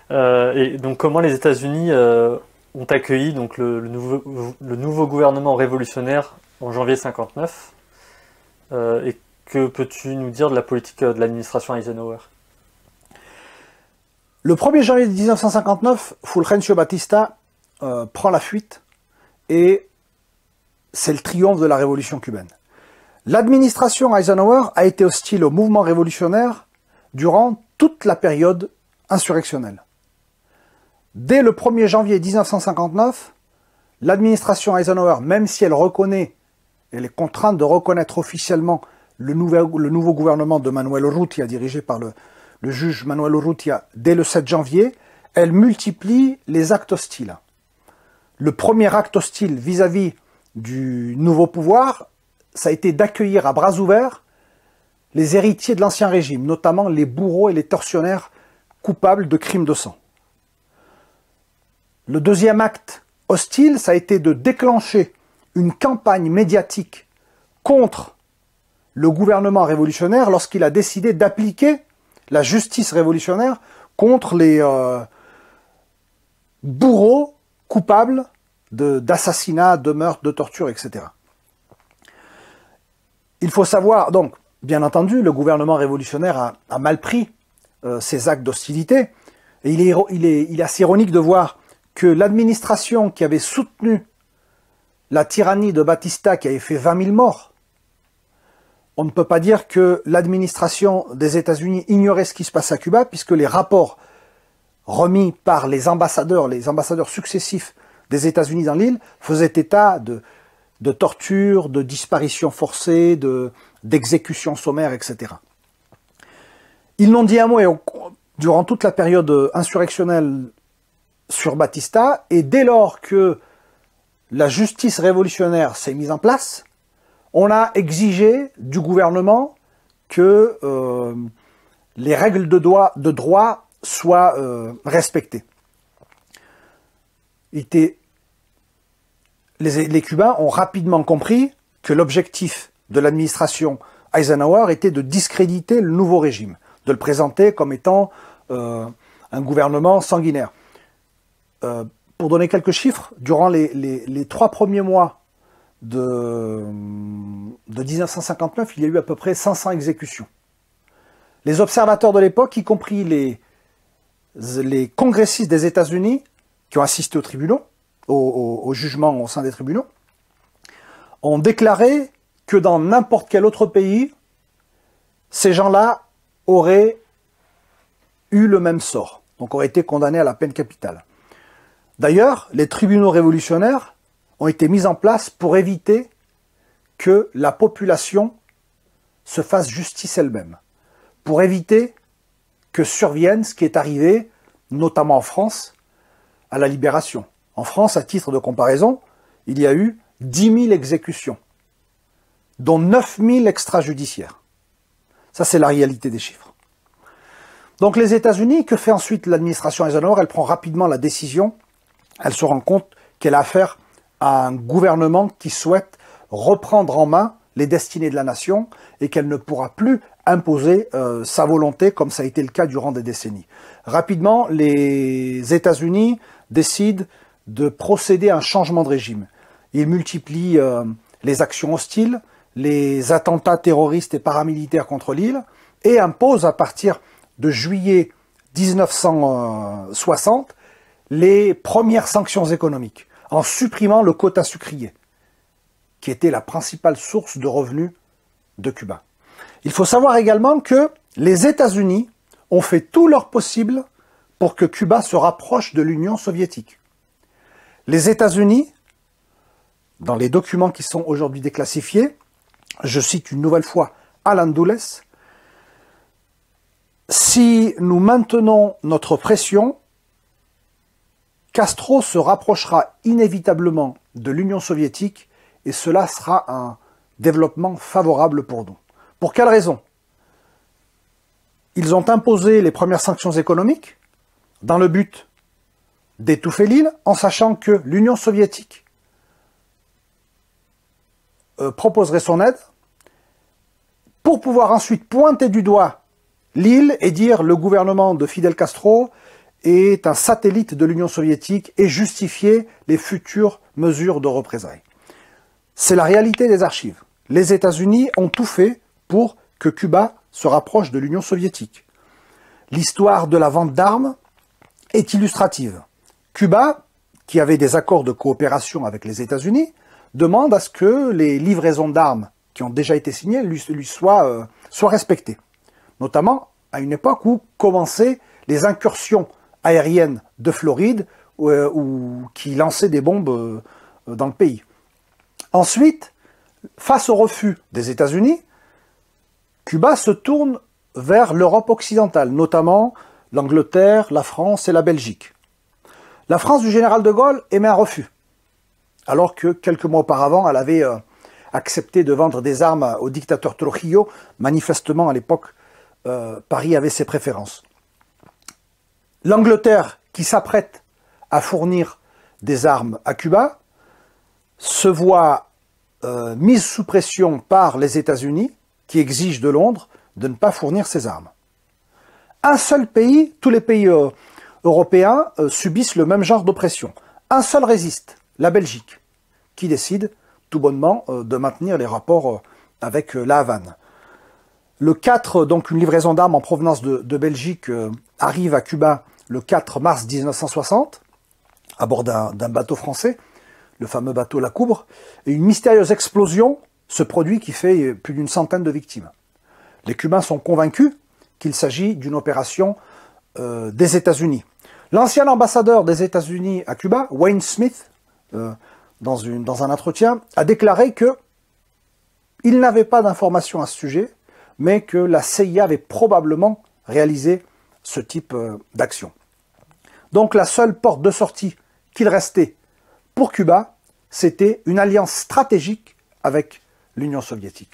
Et donc comment les États-Unis ont accueilli donc le nouveau gouvernement révolutionnaire en janvier 59 et que peux-tu nous dire de la politique de l'administration Eisenhower? Le 1er janvier 1959, Fulgencio Batista prend la fuite et c'est le triomphe de la révolution cubaine. L'administration Eisenhower a été hostile au mouvement révolutionnaire durant toute la période insurrectionnelle. Dès le 1er janvier 1959, l'administration Eisenhower, même si elle est contrainte de reconnaître officiellement le nouveau gouvernement de Manuel Urrutia, dirigé par le juge Manuel Urrutia, dès le 7 janvier, elle multiplie les actes hostiles. Le premier acte hostile vis-à-vis du nouveau pouvoir, ça a été d'accueillir à bras ouverts les héritiers de l'ancien régime, notamment les bourreaux et les tortionnaires coupables de crimes de sang. Le deuxième acte hostile, ça a été de déclencher une campagne médiatique contre le gouvernement révolutionnaire lorsqu'il a décidé d'appliquer la justice révolutionnaire contre les bourreaux coupables d'assassinats, de meurtres, de tortures, etc. Il faut savoir, donc, bien entendu, le gouvernement révolutionnaire a mal pris ces actes d'hostilité, et il est assez ironique de voir que l'administration qui avait soutenu la tyrannie de Batista, qui avait fait 20 000 morts, on ne peut pas dire que l'administration des États-Unis ignorait ce qui se passe à Cuba, puisque les rapports remis par les ambassadeurs successifs des États-Unis dans l'île faisaient état de tortures, de disparitions forcées, d'exécutions sommaires, etc. Ils n'ont dit un mot durant toute la période insurrectionnelle sur Batista, et dès lors que la justice révolutionnaire s'est mise en place, on a exigé du gouvernement que les règles de droit soient respectées. Les Cubains ont rapidement compris que l'objectif de l'administration Eisenhower était de discréditer le nouveau régime, de le présenter comme étant un gouvernement sanguinaire. Pour donner quelques chiffres, durant les 3 premiers mois de 1959, il y a eu à peu près 500 exécutions. Les observateurs de l'époque, y compris les congressistes des États-Unis, qui ont assisté aux tribunaux, au jugement au sein des tribunaux, ont déclaré que dans n'importe quel autre pays, ces gens-là auraient eu le même sort, donc auraient été condamnés à la peine capitale. D'ailleurs, les tribunaux révolutionnaires ont été mis en place pour éviter que la population se fasse justice elle-même, pour éviter que survienne ce qui est arrivé, notamment en France, à la Libération. En France, à titre de comparaison, il y a eu 10 000 exécutions, dont 9 000 extrajudiciaires. Ça, c'est la réalité des chiffres. Donc les États-Unis, que fait ensuite l'administration Eisenhower? Elle prend rapidement la décision, elle se rend compte qu'elle a affaire à un gouvernement qui souhaite reprendre en main les destinées de la nation et qu'elle ne pourra plus imposer sa volonté comme ça a été le cas durant des décennies. Rapidement, les États-Unis décident de procéder à un changement de régime. Ils multiplient les actions hostiles, les attentats terroristes et paramilitaires contre l'île et imposent à partir de juillet 1960 les premières sanctions économiques en supprimant le quota sucrier, qui était la principale source de revenus de Cuba. Il faut savoir également que les États-Unis ont fait tout leur possible pour que Cuba se rapproche de l'Union soviétique. Les États-Unis, dans les documents qui sont aujourd'hui déclassifiés, je cite une nouvelle fois Alan Dulles, si nous maintenons notre pression, Castro se rapprochera inévitablement de l'Union soviétique et cela sera un développement favorable pour nous. Pour quelle raison? Ils ont imposé les premières sanctions économiques dans le but d'étouffer l'île, en sachant que l'Union soviétique proposerait son aide, pour pouvoir ensuite pointer du doigt l'île et dire le gouvernement de Fidel Castro est un satellite de l'Union soviétique et justifiait les futures mesures de représailles. C'est la réalité des archives. Les États-Unis ont tout fait pour que Cuba se rapproche de l'Union soviétique. L'histoire de la vente d'armes est illustrative. Cuba, qui avait des accords de coopération avec les États-Unis, demande à ce que les livraisons d'armes qui ont déjà été signées lui soient respectées. Notamment à une époque où commençaient les incursions aériennes de Floride ou qui lançaient des bombes dans le pays. Ensuite, face au refus des États-Unis, Cuba se tourne vers l'Europe occidentale, notamment l'Angleterre, la France et la Belgique. La France du général de Gaulle émet un refus, alors que quelques mois auparavant, elle avait accepté de vendre des armes au dictateur Trujillo. Manifestement, à l'époque, Paris avait ses préférences. L'Angleterre, qui s'apprête à fournir des armes à Cuba, se voit mise sous pression par les États-Unis, qui exigent de Londres de ne pas fournir ces armes. Un seul pays, tous les pays européens subissent le même genre d'oppression. Un seul résiste, la Belgique, qui décide tout bonnement de maintenir les rapports avec la Havane. Le 4, donc une livraison d'armes en provenance de Belgique arrive à Cuba le 4 mars 1960, à bord d'un bateau français, le fameux bateau La Coubre, et une mystérieuse explosion se produit qui fait plus d'une centaine de victimes. Les Cubains sont convaincus qu'il s'agit d'une opération des États-Unis. L'ancien ambassadeur des États-Unis à Cuba, Wayne Smith, dans un entretien, a déclaré qu'il n'avait pas d'informations à ce sujet, mais que la CIA avait probablement réalisé ce type d'action. Donc la seule porte de sortie qu'il restait pour Cuba, c'était une alliance stratégique avec l'Union soviétique.